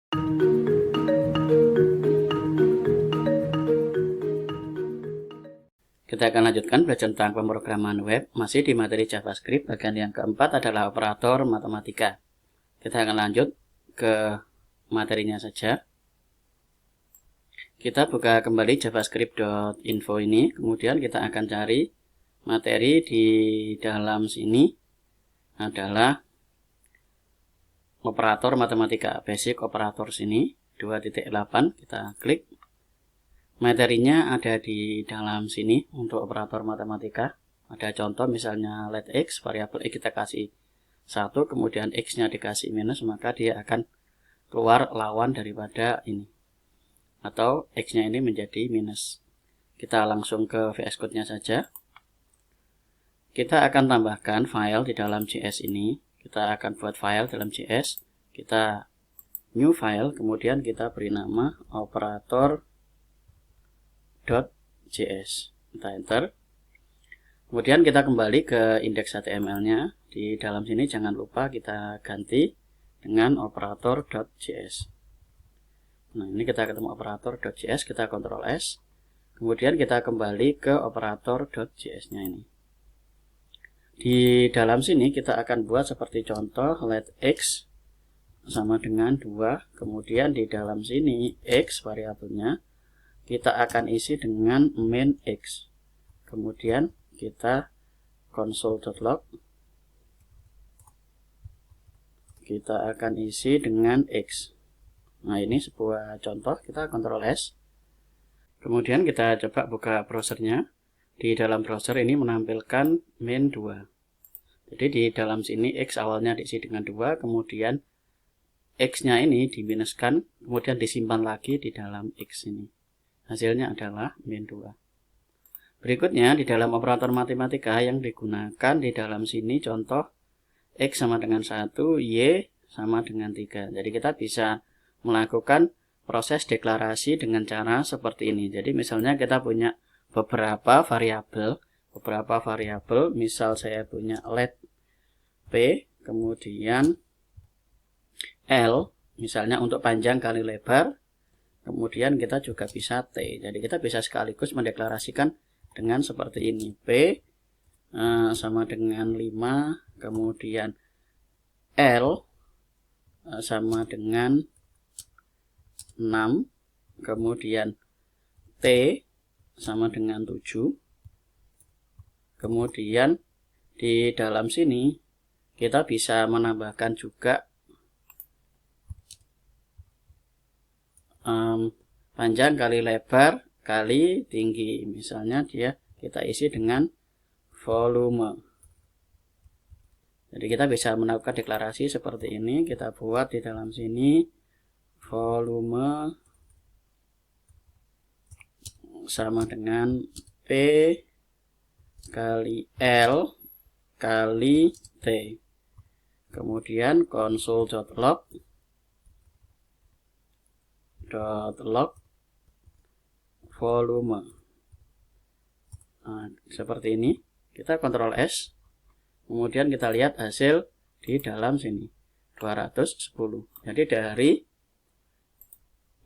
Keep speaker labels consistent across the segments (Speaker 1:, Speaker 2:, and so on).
Speaker 1: Kita akan lanjutkan belajar tentang pemrograman web, masih di materi JavaScript. Bagian yang keempat adalah operator matematika. Kita akan lanjut ke materinya saja. Kita buka kembali javascript.info ini, kemudian kita akan cari materi di dalam sini adalah operator matematika, basic operator sini 2.8, kita klik. Materinya ada di dalam sini untuk operator matematika. Ada contoh misalnya let x, variabel x kita kasih 1, kemudian x-nya dikasih minus, maka dia akan keluar lawan daripada ini. Atau x-nya ini menjadi minus. Kita langsung ke VS Code-nya saja. Kita akan tambahkan file di dalam JS ini. Kita akan buat file dalam JS. Kita new file, kemudian kita beri nama operator.js. Kita enter. Kemudian kita kembali ke indeks HTML-nya. Di dalam sini jangan lupa kita ganti dengan operator.js. Nah, ini kita ketemu operator.js, kita Ctrl S. Kemudian kita kembali ke operator.js-nya ini. Di dalam sini kita akan buat seperti contoh let x sama dengan 2. Kemudian di dalam sini x variabelnya kita akan isi dengan main x. Kemudian kita console.log. Kita akan isi dengan x. Nah, ini sebuah contoh, kita Ctrl S. Kemudian kita coba buka browsernya. Di dalam browser ini menampilkan main 2. Jadi di dalam sini x awalnya diisi dengan 2, kemudian x-nya ini diminuskan, kemudian disimpan lagi di dalam x ini. Hasilnya adalah main 2. Berikutnya di dalam operator matematika yang digunakan di dalam sini contoh x sama dengan 1, y sama dengan 3. Jadi kita bisa melakukan proses deklarasi dengan cara seperti ini. Jadi misalnya kita punya beberapa variabel, misal saya punya let p, kemudian l, misalnya untuk panjang kali lebar, kemudian kita juga bisa t. Jadi kita bisa sekaligus mendeklarasikan dengan seperti ini. P sama dengan 5, kemudian L sama dengan 6, kemudian T sama dengan 7. Kemudian di dalam sini kita bisa menambahkan juga panjang kali lebar kali tinggi, misalnya kita isi dengan volume. Jadi kita bisa melakukan deklarasi seperti ini. Kita buat di dalam sini volume sama dengan P kali L kali T. Kemudian console.log volume. Nah, seperti ini. Kita Ctrl S. Kemudian kita lihat hasil di dalam sini 210. Jadi dari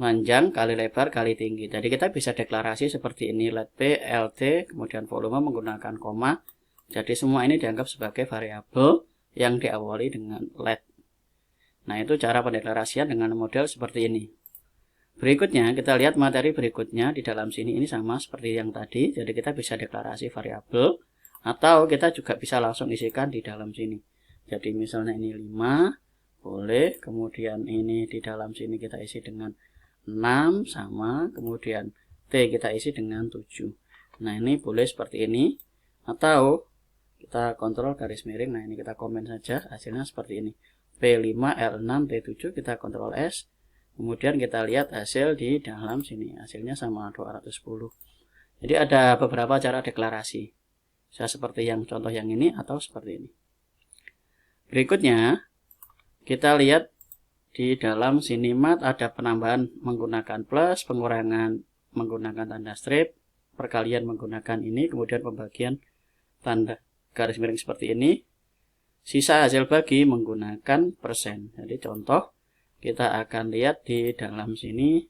Speaker 1: panjang kali lebar kali tinggi. Jadi kita bisa deklarasi seperti ini, let p, lt, kemudian volume menggunakan koma. Jadi semua ini dianggap sebagai variabel yang diawali dengan let. Nah, itu cara pendeklarasian dengan model seperti ini. Berikutnya kita lihat materi berikutnya di dalam sini, ini sama seperti yang tadi. Jadi kita bisa deklarasi variabel atau kita juga bisa langsung isikan di dalam sini. Jadi misalnya ini 5 boleh, kemudian ini di dalam sini kita isi dengan 6 sama, kemudian T kita isi dengan 7. Nah, ini boleh seperti ini, atau kita kontrol garis miring. Nah, ini kita komen saja, hasilnya seperti ini. P5, L6, T7, kita kontrol S. Kemudian kita lihat hasil di dalam sini, hasilnya sama 210. Jadi ada beberapa cara deklarasi. Bisa seperti yang contoh yang ini atau seperti ini. Berikutnya kita lihat di dalam sini mat ada penambahan menggunakan plus, pengurangan menggunakan tanda strip, perkalian menggunakan ini, kemudian pembagian tanda garis miring seperti ini. Sisa hasil bagi menggunakan persen. Jadi contoh kita akan lihat di dalam sini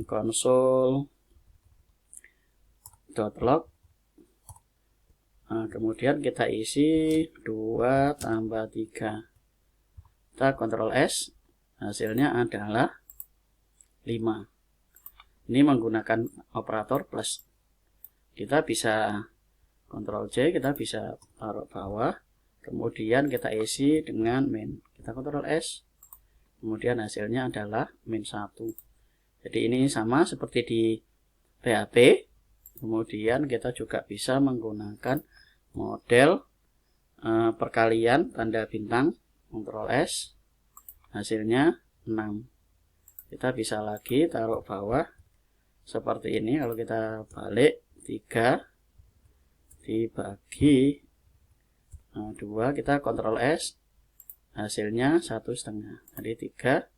Speaker 1: console.log. Kemudian kita isi 2 tambah 3. Kita Ctrl S, hasilnya adalah 5. Ini menggunakan operator plus. Kita bisa Ctrl C, kita bisa taruh bawah, kemudian kita isi dengan min. Kita Ctrl S, kemudian hasilnya adalah min 1. Jadi ini sama seperti di PHP. Kemudian kita juga bisa menggunakan model perkalian tanda bintang. Ctrl S, hasilnya 6. Kita bisa lagi taruh bawah seperti ini. Kalau kita balik, 3 dibagi 2, kita Ctrl S, hasilnya 1,5. Jadi 3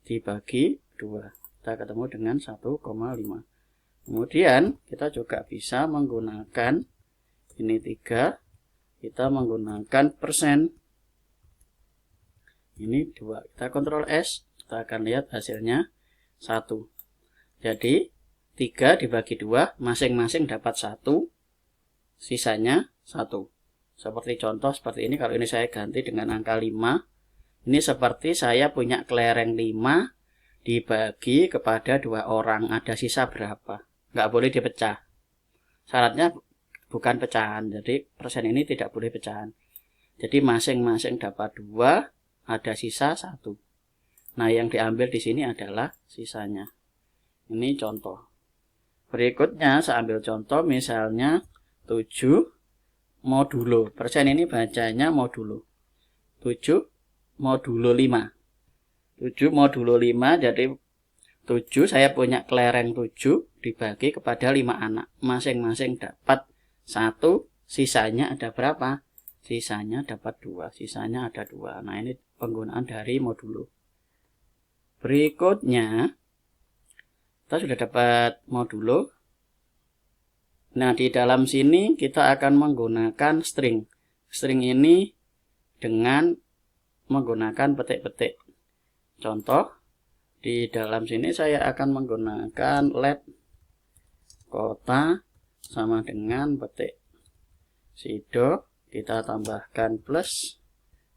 Speaker 1: dibagi 2, kita ketemu dengan 1,5. Kemudian kita juga bisa menggunakan ini 3, kita menggunakan persen. Ini 2, kita Ctrl S, kita akan lihat hasilnya 1. Jadi 3 dibagi 2, masing-masing dapat 1, sisanya 1. Seperti contoh seperti ini. Kalau ini saya ganti dengan angka 5, ini seperti saya punya kelereng 5 dibagi kepada 2 orang, ada sisa berapa? Nggak boleh dipecah. Syaratnya bukan pecahan, jadi persen ini tidak boleh pecahan. Jadi masing-masing dapat 2, ada sisa 1. Nah, yang diambil di sini adalah sisanya. Ini contoh. Berikutnya saya ambil contoh misalnya 7 modulo. Persen ini bacanya modulo. 7 modulo 5. 7 modulo 5, jadi 7 saya punya kelereng 7 dibagi kepada 5 anak. Masing-masing dapat 1, sisanya ada berapa? Sisanya dapat 2, sisanya ada 2. Nah, ini penggunaan dari modulo. Berikutnya, kita sudah dapat modulo. Nah, di dalam sini kita akan menggunakan string. String ini dengan menggunakan petik-petik. Contoh, di dalam sini saya akan menggunakan let kota sama dengan petik Sido, kita tambahkan plus,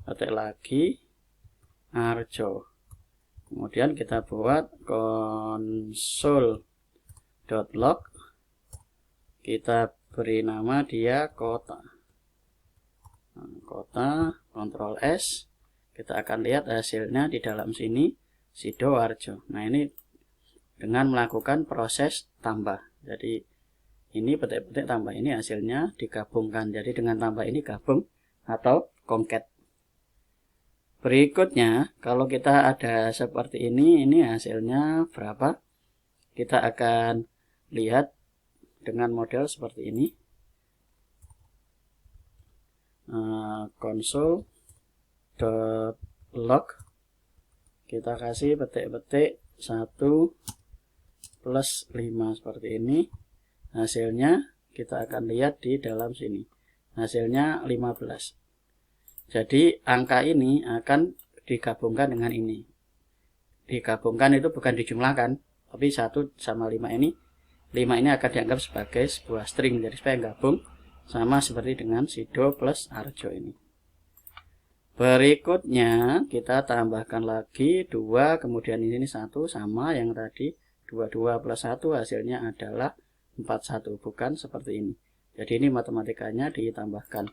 Speaker 1: petik lagi Arjo. Kemudian kita buat console.log, kita beri nama dia kota. Kota, Ctrl S, kita akan lihat hasilnya di dalam sini Sidoarjo. Nah, ini dengan melakukan proses tambah. Jadi ini petik-petik tambah ini hasilnya digabungkan. Jadi dengan tambah ini gabung atau concat. Berikutnya, kalau kita ada seperti ini hasilnya berapa? Kita akan lihat dengan model seperti ini. Console.log, kita kasih petik-petik 1 plus 5 seperti ini. Hasilnya kita akan lihat di dalam sini. Hasilnya 15. Jadi angka ini akan digabungkan dengan ini. Digabungkan itu bukan dijumlahkan, tapi 1 sama 5 ini. 5 ini akan dianggap sebagai sebuah string. Jadi supaya gabung sama seperti dengan Sido plus Arjo ini. Berikutnya kita tambahkan lagi 2, kemudian ini 1 sama yang tadi 22 plus 1 hasilnya adalah 41, bukan seperti ini. Jadi ini matematikanya ditambahkan.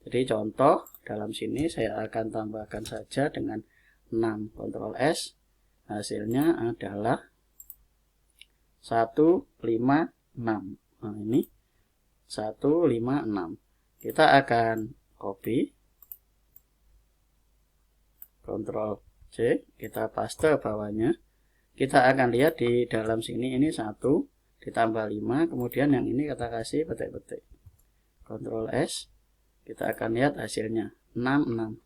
Speaker 1: Jadi contoh dalam sini saya akan tambahkan saja dengan 6, Ctrl S, hasilnya adalah 156. Nah, ini 156. Kita akan copy, Ctrl C, kita paste bawahnya. Kita akan lihat di dalam sini ini 1 ditambah 5, kemudian yang ini kita kasih petik-petik. Ctrl S, kita akan lihat hasilnya 66.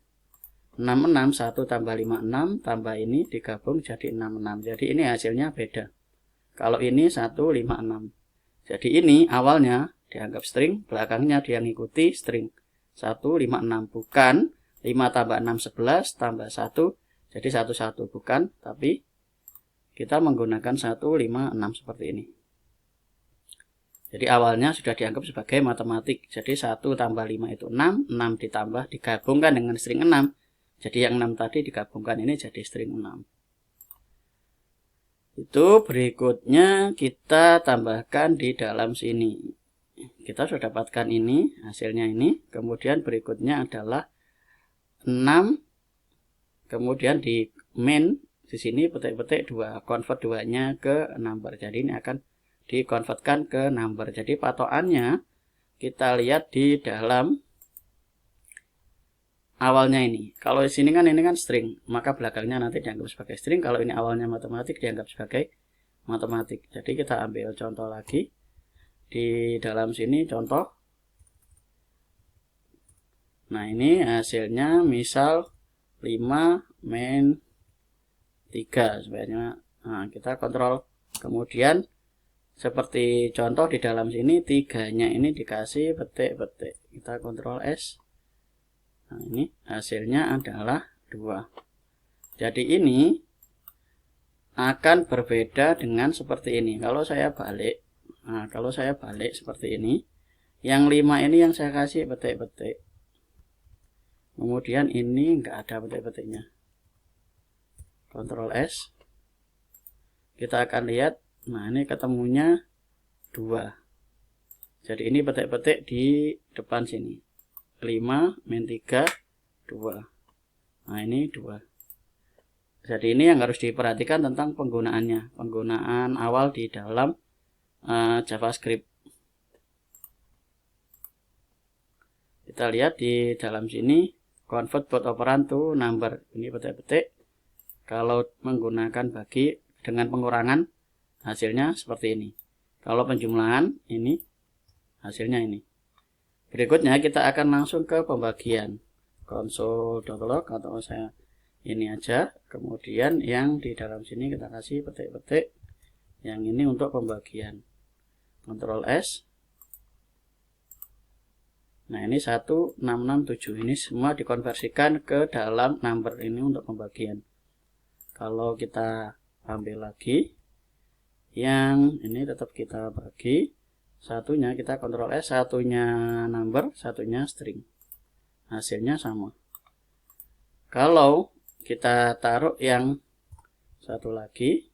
Speaker 1: 66, 1 tambah 5, 6, tambah ini digabung jadi 66. Jadi ini hasilnya beda. Kalau ini 156. Jadi ini awalnya dianggap string, belakangnya dia ngikuti string 156, bukan 5 tambah 6 11 tambah 1 Jadi 11 bukan, tapi kita menggunakan 156 seperti ini. Jadi awalnya sudah dianggap sebagai matematik. Jadi 1 tambah 5 itu 6, 6 ditambah digabungkan dengan string 6. Jadi yang 6 tadi digabungkan ini jadi string 6. Itu berikutnya kita tambahkan di dalam sini. Kita sudah dapatkan ini, hasilnya ini. Kemudian berikutnya adalah 6. Kemudian di main di sini petik-petik 2, convert 2-nya ke number. Jadi ini akan dikonvertkan ke number. Jadi patokannya kita lihat di dalam awalnya ini. Kalau di sini kan ini kan string, maka belakangnya nanti dianggap sebagai string. Kalau ini awalnya matematik dianggap sebagai matematik. Jadi kita ambil contoh lagi. Di dalam sini contoh. Nah, ini hasilnya misal 5 main 3 sebenarnya. Nah, kita kontrol. Kemudian seperti contoh di dalam sini 3-nya ini dikasih petik-petik. Kita kontrol S. Nah, ini hasilnya adalah 2. Jadi ini akan berbeda dengan seperti ini. Kalau saya balik, nah kalau saya balik seperti ini, yang 5 ini yang saya kasih petik-petik. Kemudian ini enggak ada petik-petiknya. Ctrl S. Kita akan lihat, nah ini ketemunya 2. Jadi ini petik-petik di depan sini. 5 min 3 2. Nah ini 2. Jadi ini yang harus diperhatikan tentang penggunaannya, penggunaan awal di dalam JavaScript. Kita lihat di dalam sini convert both operand to number. Ini petik-petik. Kalau menggunakan bagi dengan pengurangan hasilnya seperti ini. Kalau penjumlahan ini hasilnya ini. Berikutnya kita akan langsung ke pembagian. Console.log atau saya ini aja. Kemudian yang di dalam sini kita kasih petik-petik. Yang ini untuk pembagian. Ctrl S. Nah, ini 1667. Ini semua dikonversikan ke dalam number ini untuk pembagian. Kalau kita ambil lagi yang ini tetap kita bagi. Satunya kita Ctrl S, satunya number, satunya string. Hasilnya sama. Kalau kita taruh yang satu lagi,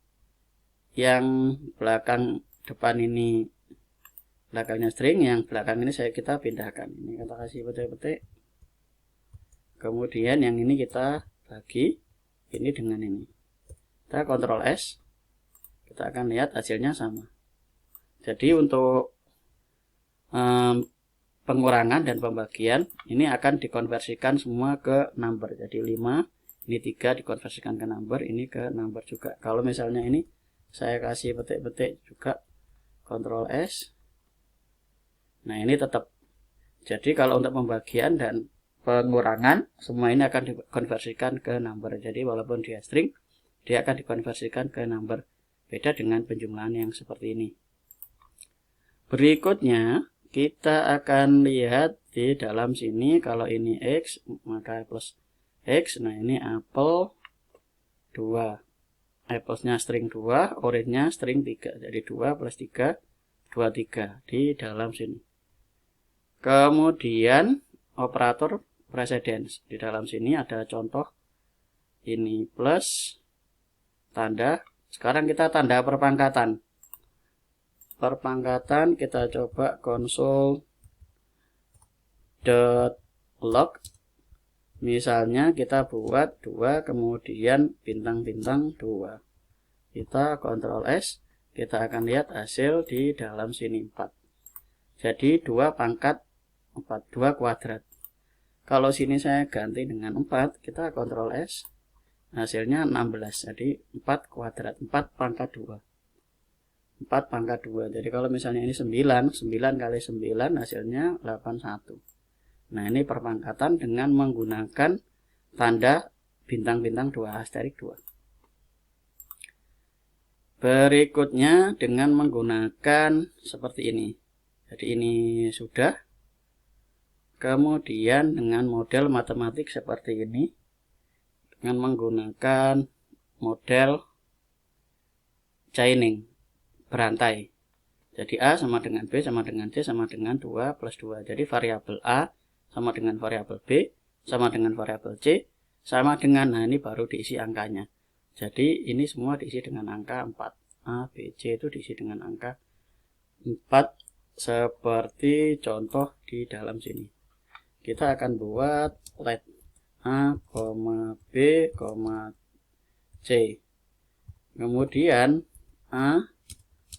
Speaker 1: yang belakang depan ini belakangnya string, yang belakang ini kita pindahkan. Ini kita kasih petik-petik. Kemudian yang ini kita bagi ini dengan ini. Kita Ctrl S. Kita akan lihat hasilnya sama. Jadi untuk pengurangan dan pembagian ini akan dikonversikan semua ke number. Jadi 5, ini 3 dikonversikan ke number, ini ke number juga. Kalau misalnya ini saya kasih petik-petik juga Ctrl S. Nah, ini tetap. Jadi kalau untuk pembagian dan pengurangan semua ini akan dikonversikan ke number. Jadi walaupun dia string, dia akan dikonversikan ke number. Beda dengan penjumlahan yang seperti ini. Berikutnya kita akan lihat di dalam sini, kalau ini X maka plus X. Nah, ini apple 2, applesnya string 2, orange-nya string 3. Jadi 2 plus 3 23 di dalam sini. Kemudian operator precedence di dalam sini ada contoh ini plus tanda. Sekarang kita tanda perpangkatan. Perpangkatan kita coba console.log. Misalnya kita buat 2 kemudian bintang-bintang 2. Kita Ctrl S, kita akan lihat hasil di dalam sini 4. Jadi 2 pangkat 4, 2 kuadrat. Kalau sini saya ganti dengan 4, kita Ctrl S, hasilnya 16. Jadi 4 kuadrat, 4 pangkat 2. 4 pangkat 2. Jadi kalau misalnya ini 9, 9 kali 9 hasilnya 81. Nah, ini perpangkatan dengan menggunakan tanda bintang-bintang 2, asterik 2. Berikutnya dengan menggunakan seperti ini. Jadi ini sudah. Kemudian dengan model matematik seperti ini. dengan menggunakan model chaining, berantai. Jadi A sama dengan B sama dengan C sama dengan 2 plus 2. Jadi variabel A sama dengan variabel B sama dengan variabel C sama dengan, nah ini baru diisi angkanya. Jadi ini semua diisi dengan angka 4. A, B, C itu diisi dengan angka 4 seperti contoh di dalam sini. Kita akan buat let A, B, C. Kemudian A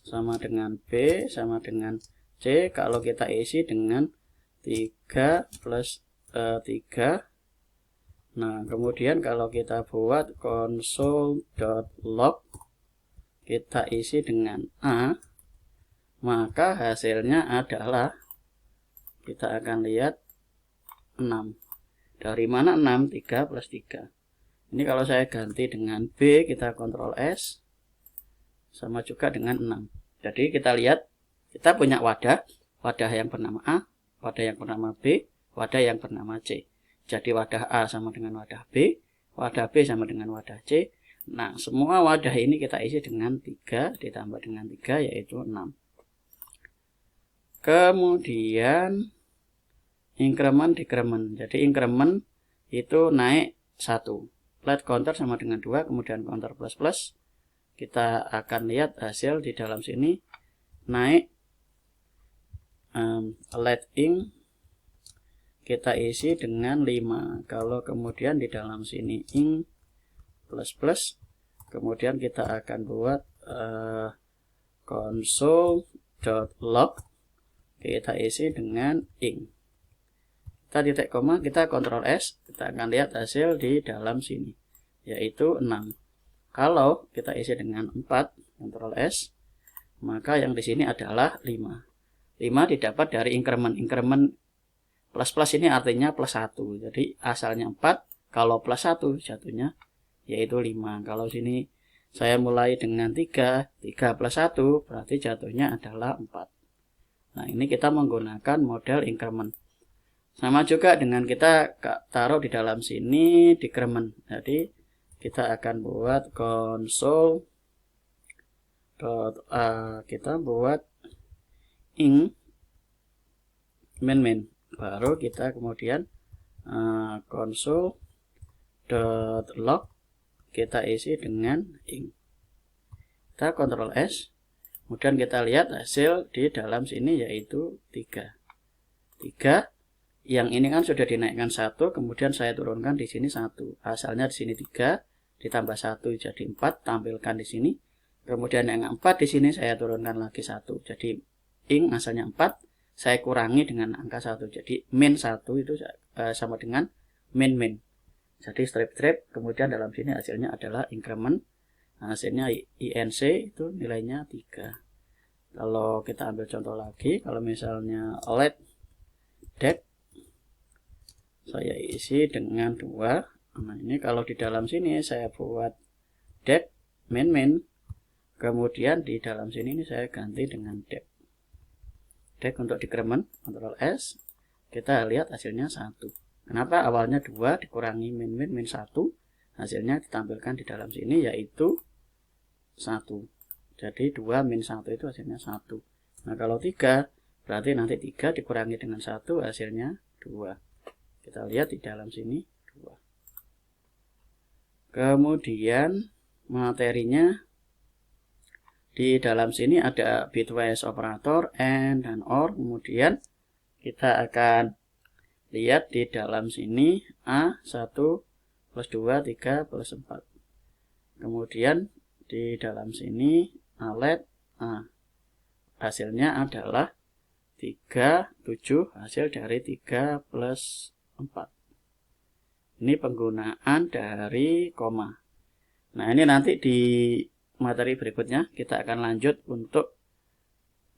Speaker 1: sama dengan B sama dengan C kalau kita isi dengan 3 plus 3. Nah, kemudian kalau kita buat console.log kita isi dengan A, maka hasilnya adalah, kita akan lihat 6. Dari mana 6? 3 plus 3. Ini kalau saya ganti dengan B, kita Ctrl S, sama juga dengan 6. Jadi kita lihat, kita punya wadah yang bernama A, wadah yang bernama B, wadah yang bernama C. Jadi wadah A sama dengan wadah B sama dengan wadah C. Nah, semua wadah ini kita isi dengan 3 ditambah dengan 3 yaitu 6. Kemudian increment decrement. Jadi increment itu naik 1. Let counter sama dengan 2, kemudian counter plus plus. Kita akan lihat hasil di dalam sini naik let ing kita isi dengan 5. Kalau kemudian di dalam sini ing plus plus, kemudian kita akan buat console.log kita isi dengan ing. Kita titik koma, kita Ctrl S, kita akan lihat hasil di dalam sini yaitu 6. Kalau kita isi dengan 4, Ctrl S, maka yang di sini adalah 5. 5 didapat dari increment. Increment plus plus ini artinya plus 1. Jadi asalnya 4, kalau plus 1 jatuhnya yaitu 5. Kalau sini saya mulai dengan 3 plus 1 berarti jatuhnya adalah 4. Nah, ini kita menggunakan model increment. Sama juga dengan kita taruh di dalam sini decrement. Jadi kita akan buat console kita buat ing main. Baru kita kemudian console.log kita isi dengan ing. Kita Ctrl S, kemudian kita lihat hasil di dalam sini yaitu 3. Yang ini kan sudah dinaikkan 1, kemudian saya turunkan di sini 1. Asalnya di sini 3 ditambah 1 jadi 4, tampilkan di sini. Kemudian yang 4 di sini saya turunkan lagi 1. Jadi ing asalnya 4, saya kurangi dengan angka 1. Jadi min 1 itu sama dengan min. Jadi strip, kemudian dalam sini hasilnya adalah increment. Hasilnya INC itu nilainya 3. Kalau kita ambil contoh lagi, kalau misalnya let dec saya isi dengan 2. Nah, ini kalau di dalam sini saya buat dec min, kemudian di dalam sini ini saya ganti dengan dec untuk decrement, Ctrl S, kita lihat hasilnya 1. Kenapa? Awalnya 2 dikurangi min 1, hasilnya ditampilkan di dalam sini yaitu 1. Jadi 2 min 1 itu hasilnya 1. Nah, kalau 3 berarti nanti 3 dikurangi dengan 1 hasilnya 2. Kita lihat di dalam sini 2. Kemudian materinya di dalam sini ada bitwise operator AND dan OR. Kemudian kita akan lihat di dalam sini A1 plus 2, 3 plus 4. Kemudian di dalam sini let A. Hasilnya adalah 3, 7, hasil dari 3 plus 4. Ini penggunaan dari koma. Nah, ini nanti di materi berikutnya kita akan lanjut untuk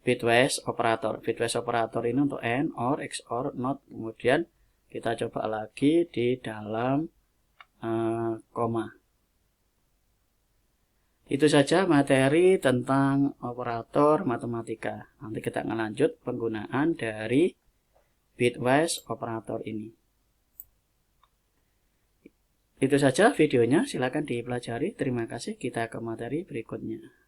Speaker 1: bitwise operator. Bitwise operator ini untuk AND, OR, XOR, NOT. Kemudian kita coba lagi di dalam koma. Itu saja materi tentang operator matematika. Nanti kita akan lanjut penggunaan dari bitwise operator ini. Itu saja videonya, silakan dipelajari. Terima kasih, kita ke materi berikutnya.